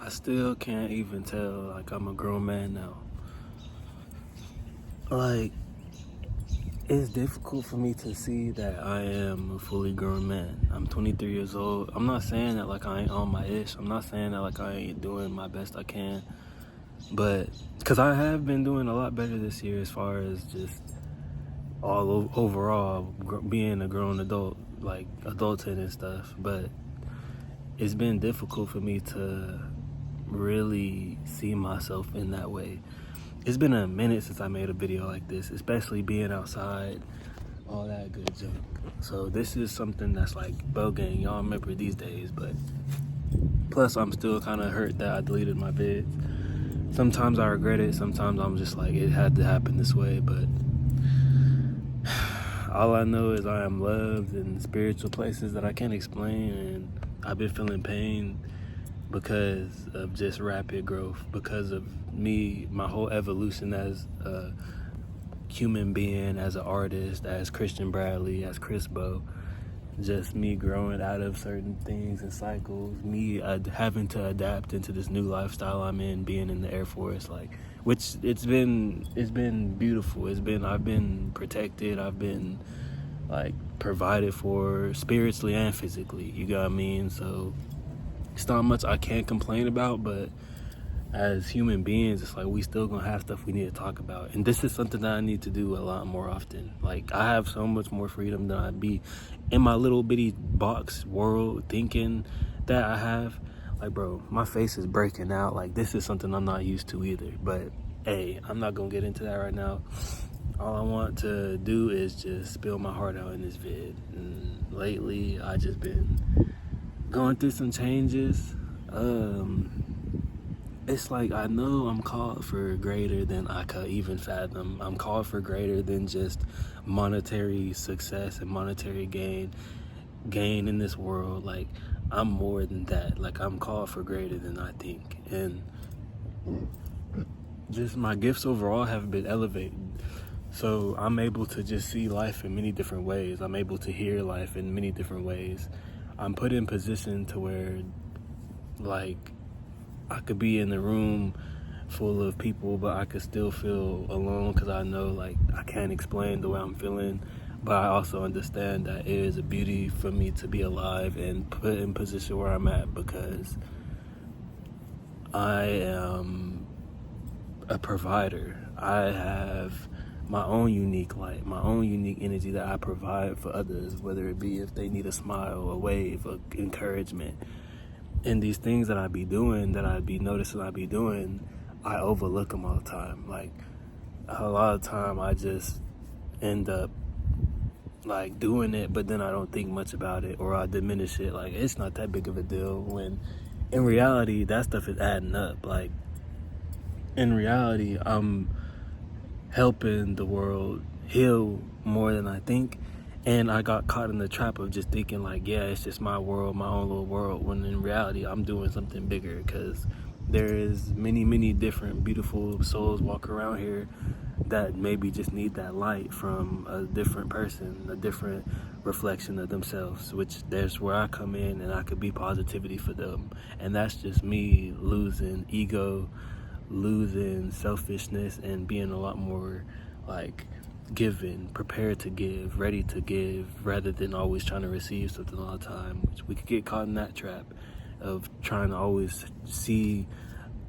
I still can't even tell, like, I'm a grown man now. Like, it's difficult for me to see that I am a fully grown man. I'm 23 years old. I'm not saying that like I ain't on my ish. I'm not saying that like I ain't doing my best I can. But, because I have been doing a lot better this year as far as just overall being a grown adult, like adulting and stuff. But it's been difficult for me to really see myself in that way. It's been a minute since I made a video like this, especially being outside, all that good junk. So this is something that's like BoGang, y'all remember these days, but plus I'm still kind of hurt that I deleted my vids. Sometimes I regret it, sometimes I'm just like, it had to happen this way, but all I know is I am loved in spiritual places that I can't explain, and I've been feeling pain because of just rapid growth, because of me, my whole evolution as a human being, as an artist, as Christian Bradley, as Chris Bo, just me growing out of certain things and cycles, me having to adapt into this new lifestyle I'm in, being in the Air Force, like, which it's been beautiful. I've been protected, I've been like provided for spiritually and physically, you got what I mean? So it's not much I can't complain about, but as human beings, it's like we still gonna have stuff we need to talk about. And this is something that I need to do a lot more often. Like, I have so much more freedom than I'd be in my little bitty box world thinking that I have. Like, bro, my face is breaking out. Like, this is something I'm not used to either. But hey, I'm not gonna get into that right now. All I want to do is just spill my heart out in this vid. And lately, I just been going through some changes. It's like, I know I'm called for greater than I could even fathom. I'm called for greater than just monetary success and monetary gain in this world. Like, I'm more than that. Like, I'm called for greater than I think. And just my gifts overall have been elevated. So I'm able to just see life in many different ways. I'm able to hear life in many different ways. I'm put in position to where, like, I could be in the room full of people, but I could still feel alone, because I know, like, I can't explain the way I'm feeling, but I also understand that it is a beauty for me to be alive and put in position where I'm at, because I am a provider. I have my own unique light, my own unique energy that I provide for others, whether it be if they need a smile, a wave, a encouragement. And these things that I be doing, that I be noticing I be doing, I overlook them all the time. Like, a lot of time I just end up like doing it, but then I don't think much about it, or I diminish it. Like, it's not that big of a deal, when in reality, that stuff is adding up. Like, in reality, I'm helping the world heal more than I think. And I got caught in the trap of just thinking like, yeah, it's just my world, my own little world, when in reality I'm doing something bigger, because there is many different beautiful souls walk around here that maybe just need that light from a different person, a different reflection of themselves, which there's where I come in, and I could be positivity for them. And that's just me losing ego, losing selfishness, and being a lot more like giving, prepared to give, ready to give, rather than always trying to receive something all the time, which we could get caught in that trap of trying to always see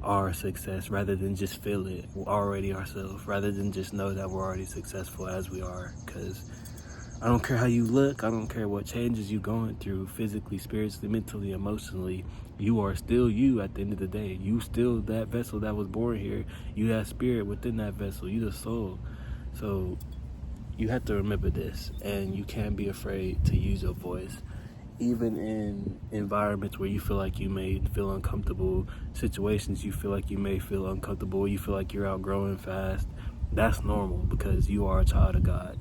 our success rather than just feel it already ourselves, rather than just know that we're already successful as we are. Because I don't care how you look, I don't care what changes you're going through physically, spiritually, mentally, emotionally, you are still you at the end of the day. You still that vessel that was born here. You have spirit within that vessel, you the soul. So you have to remember this, and you can't be afraid to use your voice, even in environments where you feel like you may feel uncomfortable, situations you feel like you may feel uncomfortable, you feel like you're outgrowing fast. That's normal, because you are a child of God.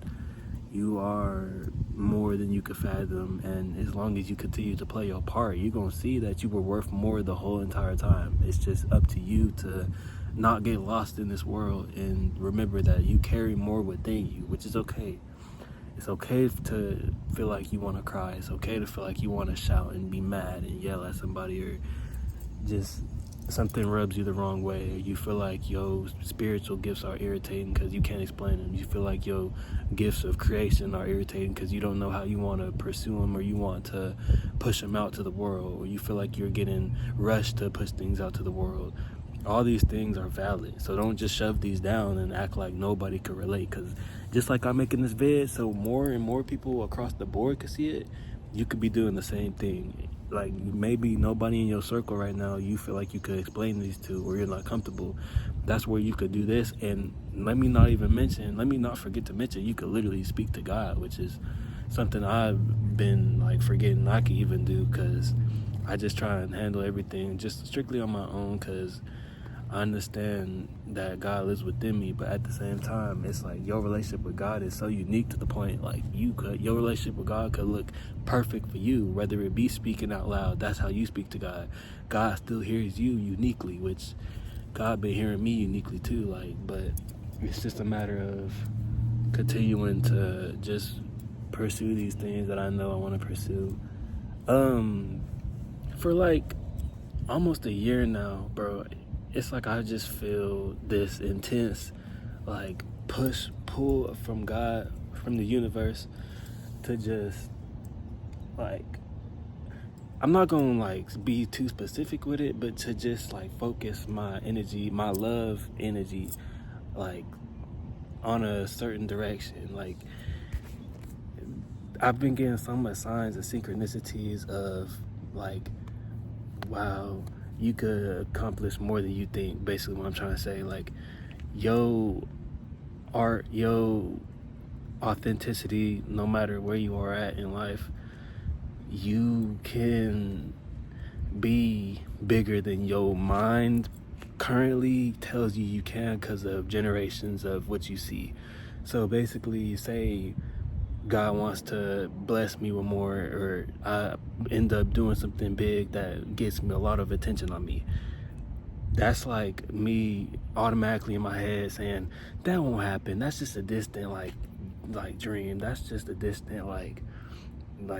You are more than you could fathom, and as long as you continue to play your part, you're gonna see that you were worth more the whole entire time. It's just up to you to not get lost in this world, and remember that you carry more within you, which is okay. It's okay to feel like you want to cry. It's okay to feel like you want to shout and be mad and yell at somebody, or just something rubs you the wrong way, or you feel like your spiritual gifts are irritating because you can't explain them, you feel like your gifts of creation are irritating because you don't know how you want to pursue them, or you want to push them out to the world, or you feel like you're getting rushed to push things out to the world. All these things are valid, so don't just shove these down and act like nobody could relate, because just like I'm making this vid so more and more people across the board could see it, you could be doing the same thing. Like, maybe nobody in your circle right now you feel like you could explain these to, or you're not comfortable. That's where you could do this. And let me not forget to mention, you could literally speak to God, which is something I've been like forgetting I could even do, because I just try and handle everything just strictly on my own, because I understand that God lives within me, but at the same time, it's like your relationship with God is so unique to the point, like, your relationship with God could look perfect for you, whether it be speaking out loud. That's how you speak to God. God still hears you uniquely, which God been hearing me uniquely too. Like, but it's just a matter of continuing to just pursue these things that I know I want to pursue. For like almost a year now, bro, it's like I just feel this intense like pull from God, from the universe, to just like, I'm not gonna like be too specific with it, but to just like focus my energy, my love energy, like on a certain direction. Like, I've been getting so much signs and synchronicities of like, wow, you could accomplish more than you think. Basically what I'm trying to say, like, yo art, yo authenticity, no matter where you are at in life, you can be bigger than your mind currently tells you can, because of generations of what you see. So basically, say God wants to bless me with more, or I end up doing something big that gets me a lot of attention on me. That's like me automatically in my head saying, that won't happen. That's just a distant like dream. That's just a distant like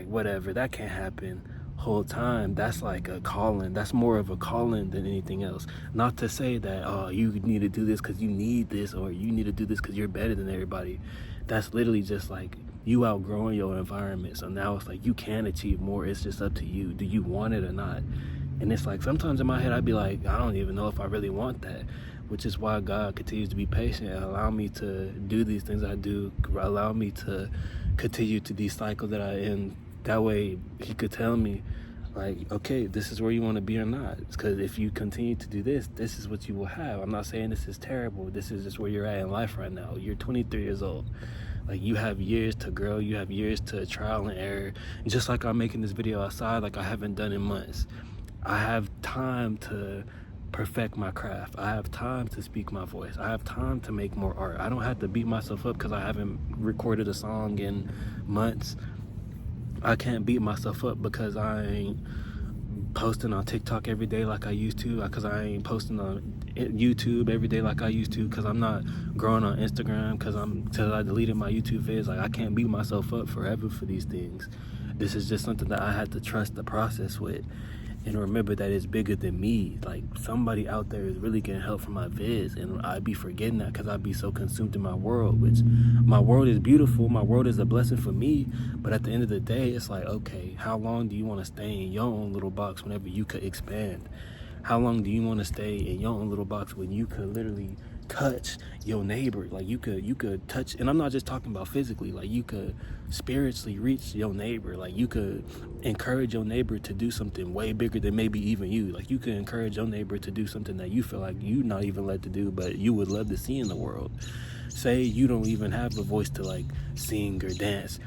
whatever. That can't happen. Whole time, that's like a calling. That's more of a calling than anything else. Not to say that, oh, you need to do this because you need this, or you need to do this because you're better than everybody. That's literally just like you outgrowing your environment. So now it's like you can achieve more. It's just up to you. Do you want it or not? And it's like sometimes in my head I'd be like, I don't even know if I really want that, which is why God continues to be patient and allow me to do these things I do, allow me to continue to these cycles that I am. That way he could tell me, like, okay, this is where you want to be or not. Because if you continue to do this, this is what you will have. I'm not saying this is terrible. This is just where you're at in life right now. You're 23 years old. Like, you have years to grow. You have years to trial and error. Just like I'm making this video outside, like I haven't done in months. I have time to perfect my craft. I have time to speak my voice. I have time to make more art. I don't have to beat myself up because I haven't recorded a song in months. I can't beat myself up because I ain't posting on TikTok every day like I used to, because I ain't posting on YouTube every day like I used to, because I'm not growing on Instagram, because I deleted my YouTube vids. Like, I can't beat myself up forever for these things. This is just something that I had to trust the process with, and remember that it's bigger than me. Like, somebody out there is really getting help from my vids, and I'd be forgetting that because I'd be so consumed in my world, which my world is beautiful. My world is a blessing for me, but at the end of the day, it's like, okay, how long do you want to stay in your own little box whenever you could expand? How long do you want to stay in your own little box when you could literally touch your neighbor? Like, you could touch, and I'm not just talking about physically, like you could spiritually reach your neighbor. Like, you could encourage your neighbor to do something way bigger than maybe even you. Like, you could encourage your neighbor to do something that you feel like you not even led to do, but you would love to see in the world. Say you don't even have a voice to like sing or dance,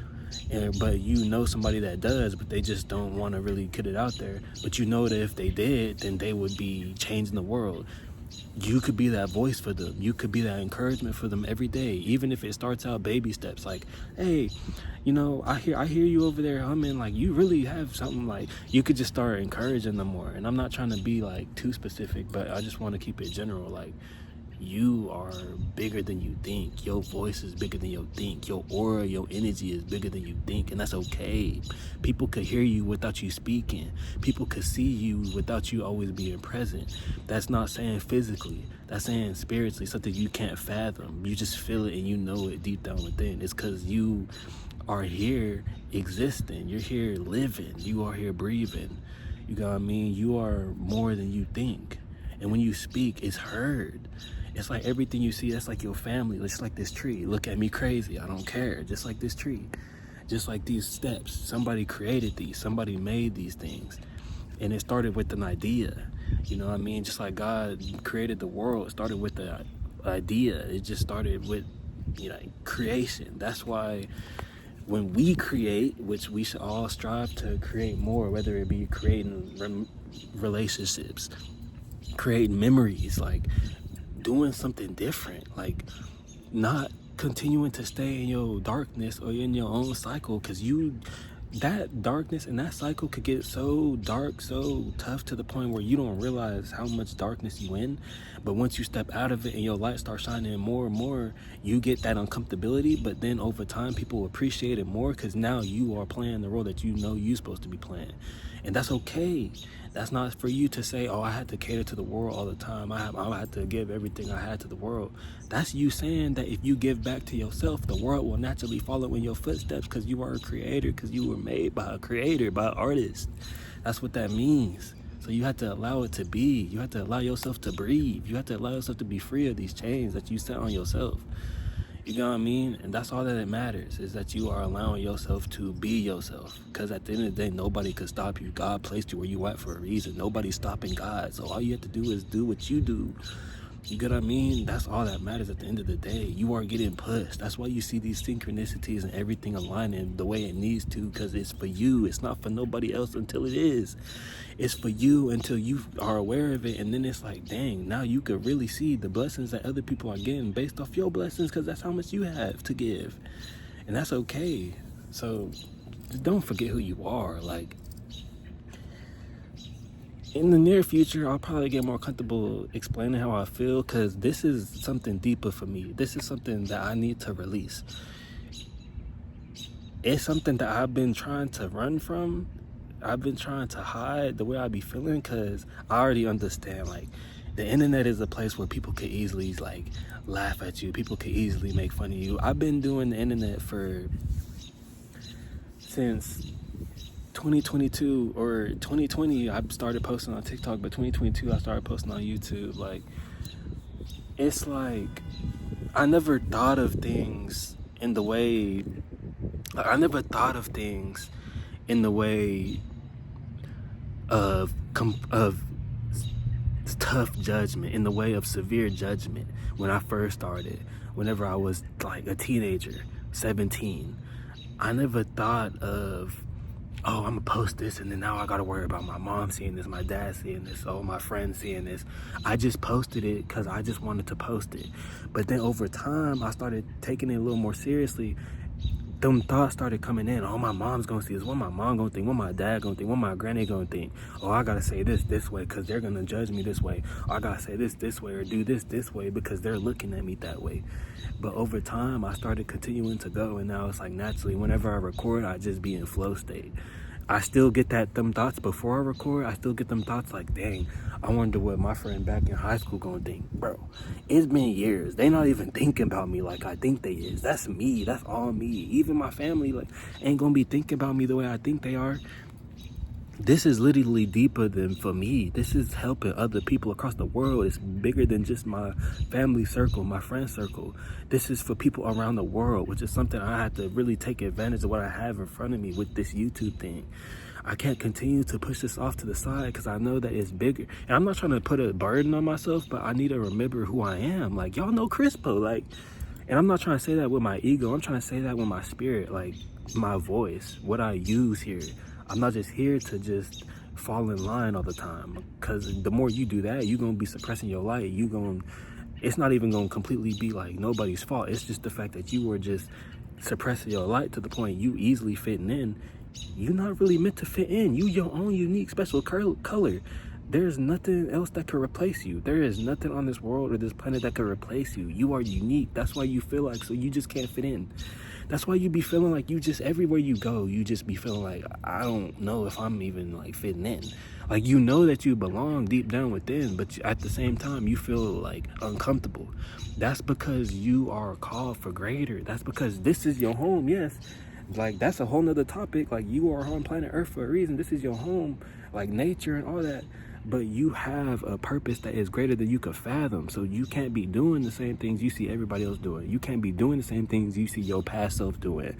but you know somebody that does, but they just don't want to really get it out there. But you know that if they did, then they would be changing the world. You could be that voice for them. You could be that encouragement for them every day, even if it starts out baby steps. Like, hey, you know, I hear you over there humming. Like, you really have something. Like, you could just start encouraging them more. And I'm not trying to be like too specific, but I just want to keep it general. Like, You are bigger than you think. Your voice is bigger than you think. Your aura, your energy is bigger than you think, and that's okay. People could hear you without you speaking. People could see you without you always being present. That's not saying physically. That's saying spiritually, something you can't fathom. You just feel it and you know it deep down within. It's because you are here existing. You're here living. You are here breathing. You got what I mean? You are more than you think. And when you speak, it's heard. It's like everything you see, that's like your family. It's like this tree. Look at me crazy. I don't care. Just like this tree. Just like these steps. Somebody created these. Somebody made these things. And it started with an idea. You know what I mean? Just like God created the world. It started with the idea. It just started with, creation. That's why when we create, which we should all strive to create more, whether it be creating relationships, creating memories, like doing something different, like not continuing to stay in your darkness or in your own cycle, because that darkness and that cycle could get so dark, so tough, to the point where you don't realize how much darkness you in. But once you step out of it and your light starts shining more and more, you get that uncomfortability. But then over time, people appreciate it more, because now you are playing the role that you know you're supposed to be playing. And that's okay. That's not for you to say, oh, I had to cater to the world all the time. I had to give everything I had to the world. That's you saying that if you give back to yourself, the world will naturally follow in your footsteps, because you are a creator, because you were made by a creator, by an artist. That's what that means. So you have to allow it to be. You have to allow yourself to breathe. You have to allow yourself to be free of these chains that you set on yourself. You know what I mean? And that's all that it matters, is that you are allowing yourself to be yourself. Because at the end of the day, nobody could stop you. God placed you where you at for a reason. Nobody's stopping God. So all you have to do is do what you do. You get what I mean? That's all that matters at the end of the day. You are getting pushed. That's why you see these synchronicities and everything aligning the way it needs to, because it's for you. It's not for nobody else until it is. It's for you until you are aware of it. And then it's like, dang, now you could really see the blessings that other people are getting based off your blessings, because that's how much you have to give. And that's okay. So don't forget who you are. Like, in the near future, I'll probably get more comfortable explaining how I feel, because this is something deeper for me. This is something that I need to release. It's something that I've been trying to run from. I've been trying to hide the way I be feeling, because I already understand, like, the internet is a place where people could easily, like, laugh at you. People could easily make fun of you. I've been doing the internet since 2022 or 2020. I started posting on TikTok, but 2022 I started posting on YouTube. Like, it's like I never thought of things in the way of tough judgment, in the way of severe judgment, when I first started. Whenever I was like a teenager, 17, I never thought of, oh, I'm gonna post this and then now I gotta worry about my mom seeing this, my dad seeing this, oh, my friend seeing this. I just posted it because I just wanted to post it. But then over time, I started taking it a little more seriously. Them thoughts started coming in. Oh, my mom's gonna see this. What my mom gonna think? What my dad gonna think? What my granny gonna think? Oh, I gotta say this way because they're gonna judge me this way. Or I gotta say this way, or do this way because they're looking at me that way. But over time, I started continuing to go, and now it's like naturally, whenever I record, I just be in flow state. I still get them thoughts before I record. I still get them thoughts like, dang, I wonder what my friend back in high school gonna think. Bro, it's been years. They not even thinking about me like I think they is. That's me. That's all me. Even my family like ain't gonna be thinking about me the way I think they are. This is literally deeper than for me. This is helping other people across the world. It's bigger than just my family circle, my friend circle. This is for people around the world, which is something I have to really take advantage of what I have in front of me with this YouTube thing. I can't continue to push this off to the side because I know that it's bigger. And I'm not trying to put a burden on myself, but I need to remember who I am. Like, y'all know Crispo, like, and I'm not trying to say that with my ego. I'm trying to say that with my spirit, like my voice, what I use here. I'm not just here to just fall in line all the time, because the more you do that, you're going to be suppressing your light. It's not even going to completely be like nobody's fault. It's just the fact that you were just suppressing your light to the point you easily fitting in. You're not really meant to fit in. You your own unique special color. There's nothing else that could replace you. There is nothing on this world or this planet that could replace you. You are unique. That's why you feel like so you just can't fit in. That's why you be feeling like you just, everywhere you go, you just be feeling like, I don't know if I'm even like fitting in. Like, you know that you belong deep down within, but at the same time, you feel like uncomfortable. That's because you are called for greater. That's because this is your home, yes. Like, that's a whole nother topic. Like, you are on planet Earth for a reason. This is your home, like nature and all that. But you have a purpose that is greater than you could fathom. So you can't be doing the same things you see everybody else doing. You can't be doing the same things you see your past self doing.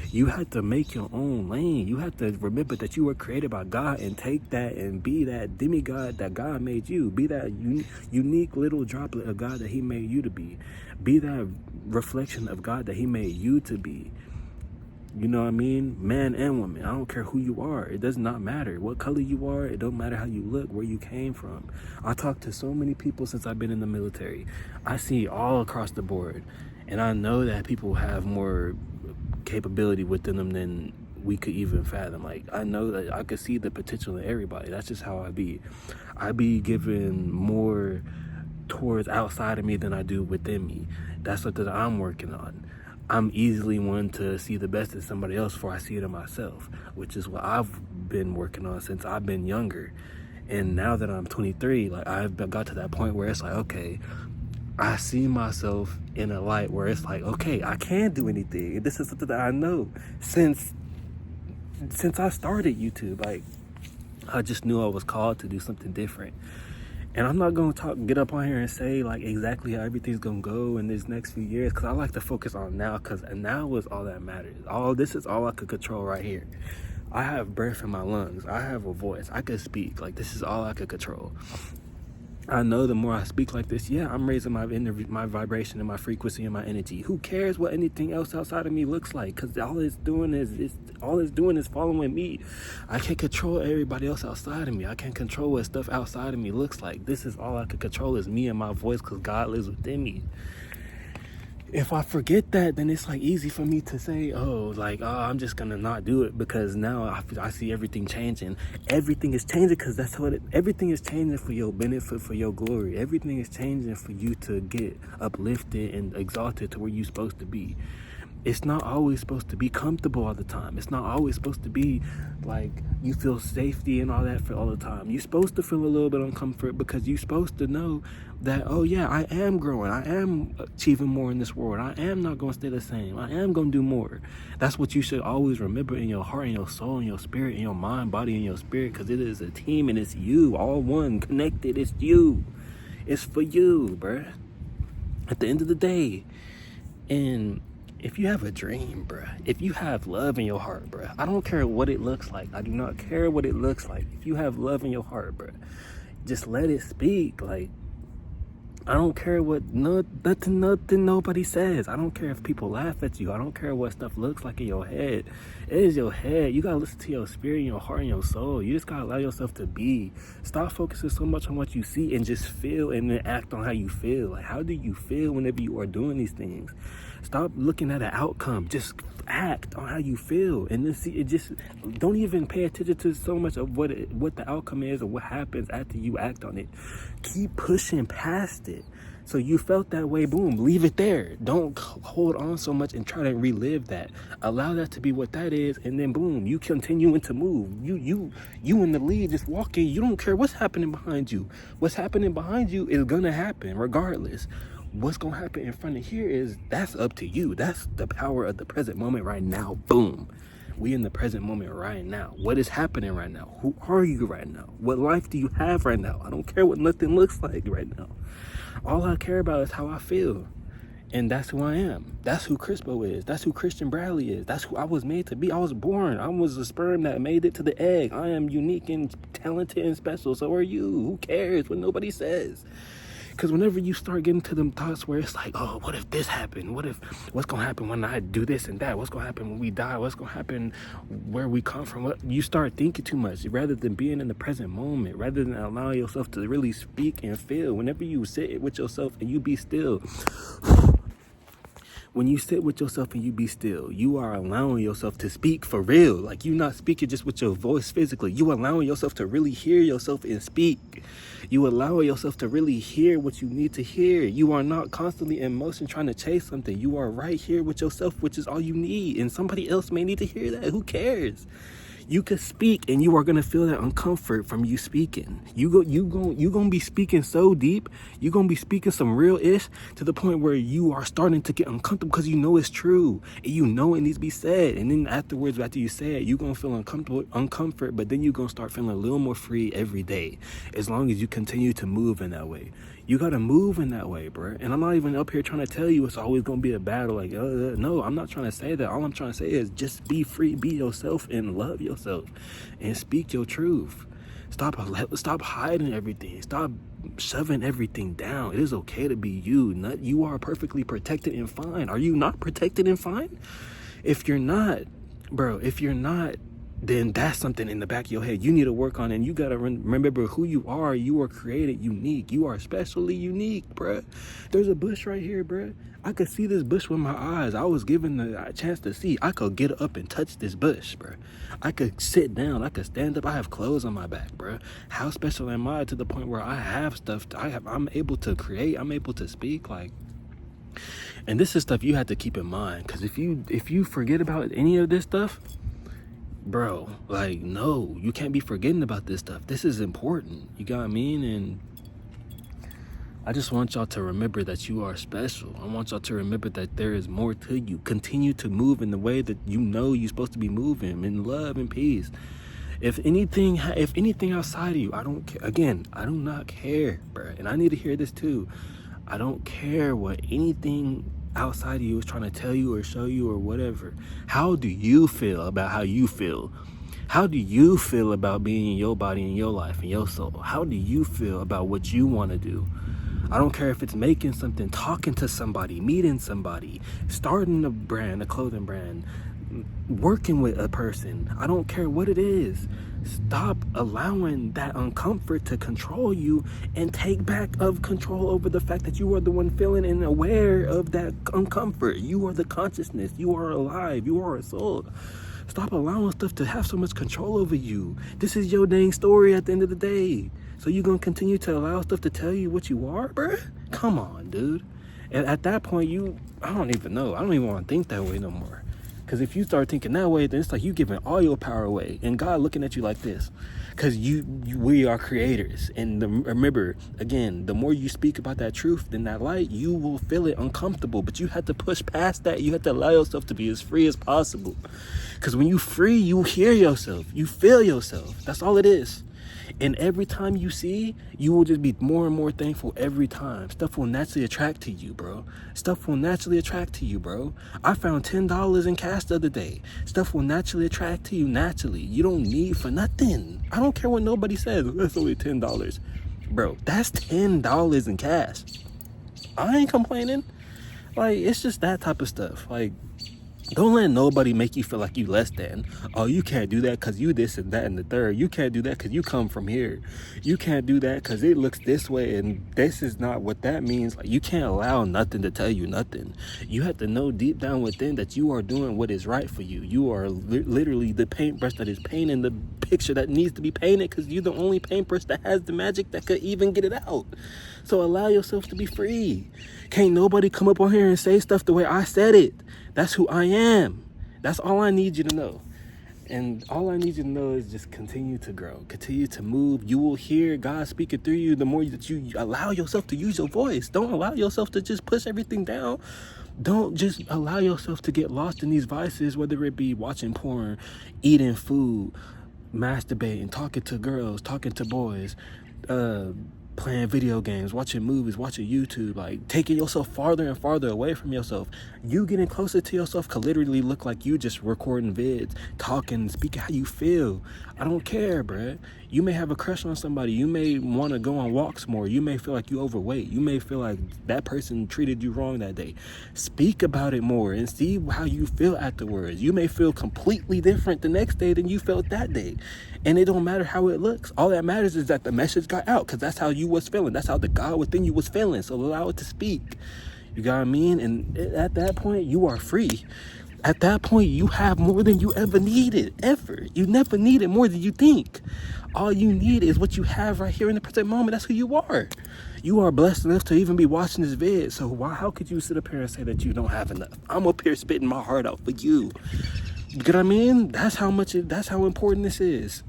You have to make your own lane. You have to remember that you were created by God and take that and be that demigod that God made you. Be that unique little droplet of God that he made you to be. Be that reflection of God that he made you to be. You know what I mean? Man and woman. I don't care who you are. It does not matter what color you are. It don't matter how you look, where you came from. I talked to so many people since I've been in the military. I see all across the board. And I know that people have more capability within them than we could even fathom. Like, I know that I could see the potential in everybody. That's just how I be. I be given more towards outside of me than I do within me. That's something that I'm working on. I'm easily one to see the best in somebody else before I see it in myself, which is what I've been working on since I've been younger. And now that I'm 23, like, I've got to that point where it's like, okay, I see myself in a light where it's like, okay, I can do anything. And this is something that I know since I started YouTube. Like, I just knew I was called to do something different. And I'm not going to get up on here and say like exactly how everything's going to go in these next few years, because I like to focus on now, because now is all that matters. This is all I could control right here. I have breath in my lungs. I have a voice. I could speak. Like, this is all I could control. I know the more I speak like this, yeah, I'm raising my vibration and my frequency and my energy. Who cares what anything else outside of me looks like? Because all it's doing is following me. I can't control everybody else outside of me. I can't control what stuff outside of me looks like. This is all I can control is me and my voice, because God lives within me. If I forget that, then it's like easy for me to say, I'm just gonna not do it, because now I see everything changing. Everything is changing because that's what everything is changing for your benefit, for your glory. Everything is changing for you to get uplifted and exalted to where you're supposed to be. It's not always supposed to be comfortable all the time. It's not always supposed to be like you feel safety and all that for all the time. You're supposed to feel a little bit uncomfort, because you're supposed to know that, oh yeah, I am growing. I am achieving more in this world. I am not going to stay the same. I am going to do more. That's what you should always remember in your heart, in your soul, in your spirit, in your mind, body, and your spirit, because it is a team and it's you, all one, connected. It's you. It's for you, bruh. At the end of the day. And if you have a dream, bruh, if you have love in your heart, bruh, I don't care what it looks like. I do not care what it looks like. If you have love in your heart, bruh, just let it speak. Like, I don't care what nothing nobody says. I don't care if people laugh at you. I don't care what stuff looks like in your head. It is your head. You gotta listen to your spirit, your heart, and your soul. You just gotta allow yourself to be. Stop focusing so much on what you see and just feel, and then act on how you feel. Like, how do you feel whenever you are doing these things? Stop looking at an outcome. Just act on how you feel, and then see it. Just don't even pay attention to so much of what the outcome is or what happens after you act on it. Keep pushing past it. So you felt that way, boom, leave it there. Don't hold on so much and try to relive that. Allow that to be what that is, and then boom, you continuing to move. You in the lead, just walking. You don't care what's happening behind you. What's happening behind you is gonna happen regardless. What's gonna happen in front of here that's up to you. That's the power of the present moment right now. Boom. We in the present moment right now. What is happening right now? Who are you right now? What life do you have right now? I don't care what nothing looks like right now. All I care about is how I feel. And that's who I am. That's who Crispo is. That's who Christian Bradley is. That's who I was made to be. I was born. I was a sperm that made it to the egg. I am unique and talented and special. So are you. Who cares what nobody says? Because whenever you start getting to them thoughts where it's like, oh, what if this happened? What's going to happen when I do this and that? What's going to happen when we die? What's going to happen where we come from? You start thinking too much rather than being in the present moment, rather than allowing yourself to really speak and feel. Whenever you sit with yourself and you be still, When you sit with yourself and you be still, you are allowing yourself to speak for real. Like, you're not speaking just with your voice physically. You allowing yourself to really hear yourself and speak. You allowing yourself to really hear what you need to hear. You are not constantly in motion trying to chase something. You are right here with yourself, which is all you need. And somebody else may need to hear that. Who cares? You could speak and you are gonna feel that uncomfort from you speaking. You gonna be speaking so deep, you gonna be speaking some real ish to the point where you are starting to get uncomfortable because you know it's true and you know it needs to be said. And then afterwards, after you say it, you gonna feel uncomfort, but then you gonna start feeling a little more free every day as long as you continue to move in that way. You gotta move in that way, bro. And I'm not even up here trying to tell you it's always gonna be a battle. Like, no, I'm not trying to say that. All I'm trying to say is just be free, be yourself, and love yourself, and speak your truth. Stop hiding everything. Stop shoving everything down. It is okay to be you. You are perfectly protected and fine. Are you not protected and fine? If you're not, bro, then that's something in the back of your head you need to work on. And you gotta remember who you are. You are created unique. You are especially unique, bruh. There's a bush right here, bruh. I could see this bush with my eyes. I was given the chance to see. I could get up and touch this bush, bruh. I could sit down. I could stand up. I have clothes on my back, bruh. How special am I to the point where I have stuff? I'm able to create. I'm able to speak. Like, and this is stuff you have to keep in mind. Because if you forget about any of this stuff, bro, like, no, you can't be forgetting about this stuff. This is important. You got what I mean? And I just want y'all to remember that you are special. I want y'all to remember that there is more to you. Continue to move in the way that you know you're supposed to be moving, in love and peace. If anything outside of you, I don't care. Again, I do not care, bro. And I need to hear this too. I don't care what anything outside of you is trying to tell you or show you or whatever. How do you feel about how you feel? How do you feel about being in your body and your life and your soul? How do you feel about what you want to do? I don't care if it's making something, talking to somebody, meeting somebody, starting a brand, a clothing brand, working with a person. I don't care what it is. Stop allowing that uncomfort to control you and take back of control over the fact that you are the one feeling and aware of that uncomfort. You are the consciousness. You are alive. You are a soul. Stop allowing stuff to have so much control over you. This is your dang story at the end of the day. So you gonna continue to allow stuff to tell you what you are, bruh? Come on, dude. And at that point, I don't even know. I don't even want to think that way no more. Because if you start thinking that way, then it's like you giving all your power away. And God looking at you like this. Because we are creators. And remember, again, the more you speak about that truth than that light, you will feel it uncomfortable. But you have to push past that. You have to allow yourself to be as free as possible. Because when you free, you hear yourself. You feel yourself. That's all it is. And every time you see, you will just be more and more thankful every time. Stuff will naturally attract to you, bro. Stuff will naturally attract to you, bro. I found $10 in cash the other day. Stuff will naturally attract to you naturally. You don't need for nothing. I don't care what nobody says. That's only $10. Bro, that's $10 in cash. I ain't complaining. Like, it's just that type of stuff. Like, don't let nobody make you feel like you less than. Oh, you can't do that because you this and that and the third. You can't do that because you come from here. You can't do that because it looks this way and this is not what that means. Like, you can't allow nothing to tell you nothing. You have to know deep down within that you are doing what is right for you. You are literally the paintbrush that is painting the picture that needs to be painted because you're the only paintbrush that has the magic that could even get it out. So allow yourself to be free. Can't nobody come up on here and say stuff the way I said it. That's who I am. That's all I need you to know. And all I need you to know is just continue to grow, continue to move. You will hear God speaking through you the more that you allow yourself to use your voice. Don't allow yourself to just push everything down. Don't just allow yourself to get lost in these vices, whether it be watching porn, eating food, masturbating, talking to girls, talking to boys, playing video games, watching movies, watching YouTube, like taking yourself farther and farther away from yourself. You getting closer to yourself could literally look like you just recording vids, talking, speaking how you feel. I don't care, bruh. You may have a crush on somebody. You may want to go on walks more. You may feel like you overweight. You may feel like that person treated you wrong that day. Speak about it more and see how you feel afterwards. You may feel completely different the next day than you felt that day. And it don't matter how it looks. All that matters is that the message got out because that's how you was feeling. That's how the God within you was feeling. So allow it to speak. You got what I mean? And at that point, you are free. At that point, you have more than you ever needed, ever. You never needed more than you think. All you need is what you have right here in the present moment. That's who you are. You are blessed enough to even be watching this vid. So how could you sit up here and say that you don't have enough? I'm up here spitting my heart out for you. You get what I mean? That's how important this is.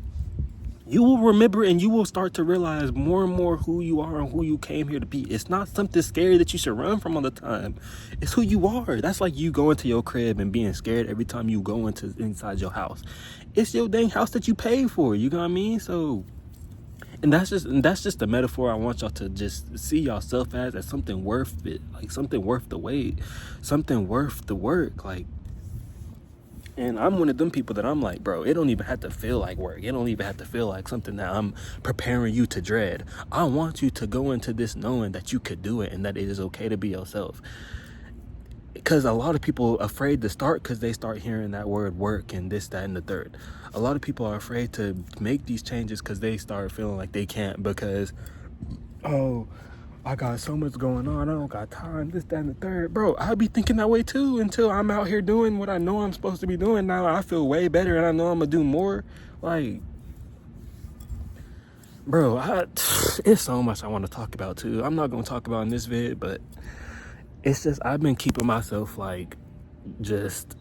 You will remember and you will start to realize more and more who you are and who you came here to be. It's not something scary that you should run from all the time. It's who you are. That's like you going to your crib and being scared every time you go inside your house. It's your dang house that you paid for. You know what I mean? So, and that's just the metaphor I want y'all to just see yourself as something worth it, like something worth the wait, something worth the work, like. And I'm one of them people that I'm like, bro, it don't even have to feel like work. It don't even have to feel like something that I'm preparing you to dread. I want you to go into this knowing that you could do it and that it is okay to be yourself. Because a lot of people are afraid to start because they start hearing that word work and this, that, and the third. A lot of people are afraid to make these changes because they start feeling like they can't because, oh, I got so much going on. I don't got time, this, that, and the third. Bro, I'll be thinking that way too until I'm out here doing what I know I'm supposed to be doing. Now I feel way better and I know I'm going to do more. Like, bro, it's so much I want to talk about too. I'm not going to talk about in this vid, but it's just I've been keeping myself like just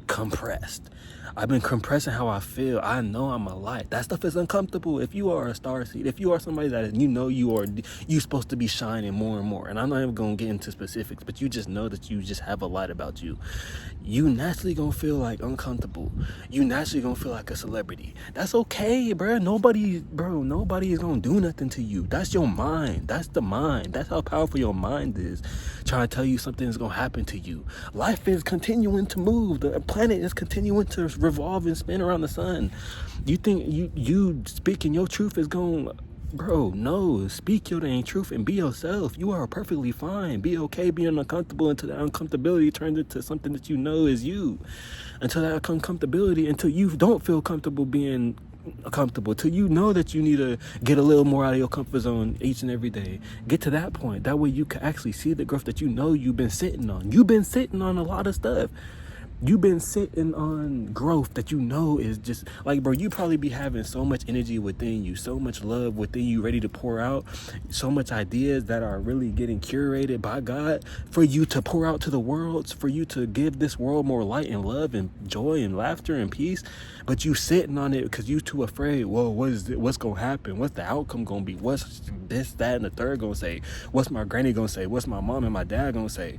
compressed. I've been compressing how I feel. I know I'm a light. That stuff is uncomfortable. If you are a starseed, if you are somebody that you supposed to be shining more and more. And I'm not even gonna get into specifics, but you just know that you just have a light about you. You naturally gonna feel like uncomfortable. You naturally gonna feel like a celebrity. That's okay, bro. Nobody is gonna do nothing to you. That's your mind. That's the mind. That's how powerful your mind is. Trying to tell you something is gonna happen to you. Life is continuing to move. The planet is continuing to revolve and spin around the sun. You think you speaking your truth is going, bro? No, speak your dang truth and be yourself. You are perfectly fine. Be okay being uncomfortable until that uncomfortability turns into something that you know is you. Until that uncomfortability, until you don't feel comfortable being comfortable, till you know that you need to get a little more out of your comfort zone each and every day. Get to that point. That way you can actually see the growth that you know you've been sitting on. You've been sitting on a lot of stuff. You've been sitting on growth that you know is just like, bro, you probably be having so much energy within you, so much love within you ready to pour out, so much ideas that are really getting curated by God for you to pour out to the world, for you to give this world more light and love and joy and laughter and peace. But you sitting on it because you too afraid. Well, what's going to happen? What's the outcome going to be? What's this, that, and the third going to say? What's my granny going to say? What's my mom and my dad going to say?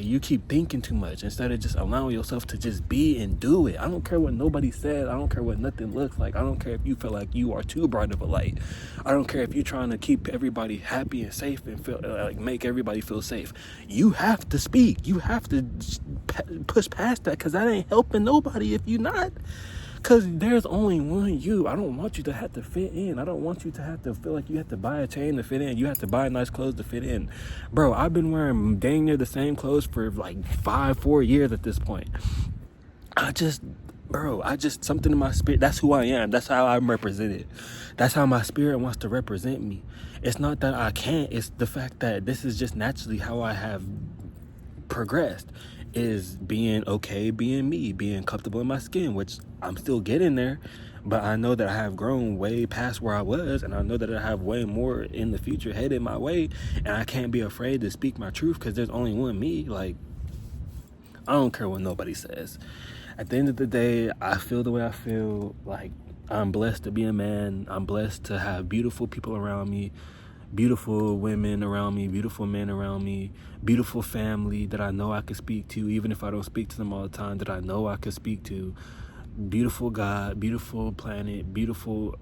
You keep thinking too much instead of just allowing yourself to just be and do it. I don't care what nobody said. I don't care what nothing looks like. I don't care if you feel like you are too bright of a light. I don't care if you're trying to keep everybody happy and safe and feel like make everybody feel safe. You have to speak. You have to push past that because that ain't helping nobody if you're not. Because there's only one you. I don't want you to have to fit in. I don't want you to have to feel like you have to buy a chain to fit in. You have to buy nice clothes to fit in. Bro, I've been wearing dang near the same clothes for like 4 years at this point. Something in my spirit, that's who I am. That's how I'm represented. That's how my spirit wants to represent me. It's not that I can't. It's the fact that this is just naturally how I have progressed, is being okay, being me, being comfortable in my skin, which I'm still getting there, but I know that I have grown way past where I was, and I know that I have way more in the future headed my way, and I can't be afraid to speak my truth because there's only one me. Like, I don't care what nobody says. At the end of the day, I feel the way I feel. Like, I'm blessed to be a man. I'm blessed to have beautiful people around me, beautiful women around me, beautiful men around me, beautiful family that I know I can speak to, even if I don't speak to them all the time, that I know I can speak to, beautiful God, beautiful planet, beautiful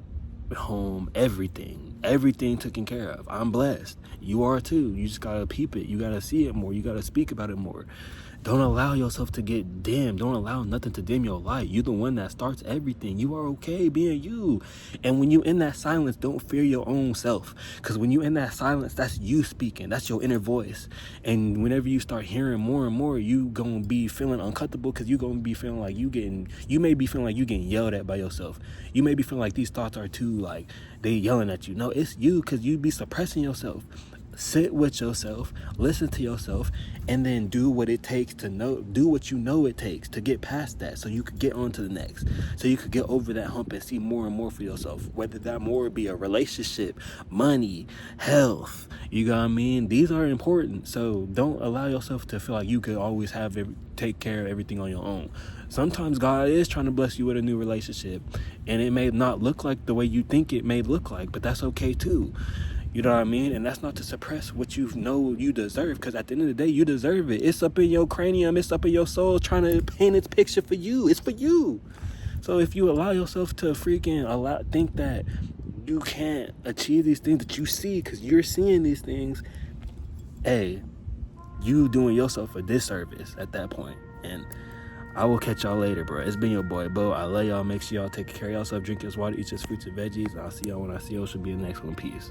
home, everything taken care of. I'm blessed. You are too. You just gotta peep it. You gotta see it more. You gotta speak about it more. Don't allow yourself to get dim. Don't allow nothing to dim your light. You're the one that starts everything. You are okay being you. And when you in that silence, don't fear your own self. Because when you in that silence, that's you speaking. That's your inner voice. And whenever you start hearing more and more, you gonna be feeling uncomfortable because you gonna be feeling like you may be feeling like you getting yelled at by yourself. You may be feeling like these thoughts are too, like, they yelling at you. No, it's you because you be suppressing yourself. sit with yourself, listen to yourself, and then do what it takes to do what you know it takes to get past that, so you could get on to the next, so you could get over that hump and see more and more for yourself, whether that more be a relationship, money, health, you got what I mean? These are important, so don't allow yourself to feel like you could always take care of everything on your own. Sometimes God is trying to bless you with a new relationship, and it may not look like the way you think it may look like, but that's okay too. You know what I mean? And that's not to suppress what you know you deserve, because at the end of the day, you deserve it. It's up in your cranium, it's up in your soul, trying to paint its picture for you. It's for you. So if you allow yourself to think that you can't achieve these things that you see because you're seeing these things, hey, you doing yourself a disservice at that point. And I will catch y'all later, bro. It's been your boy, Bo. I love y'all. Make sure y'all take care of yourself, drink your water, eat your fruits and veggies. I'll see y'all when I see y'all. Should be the next one. Peace.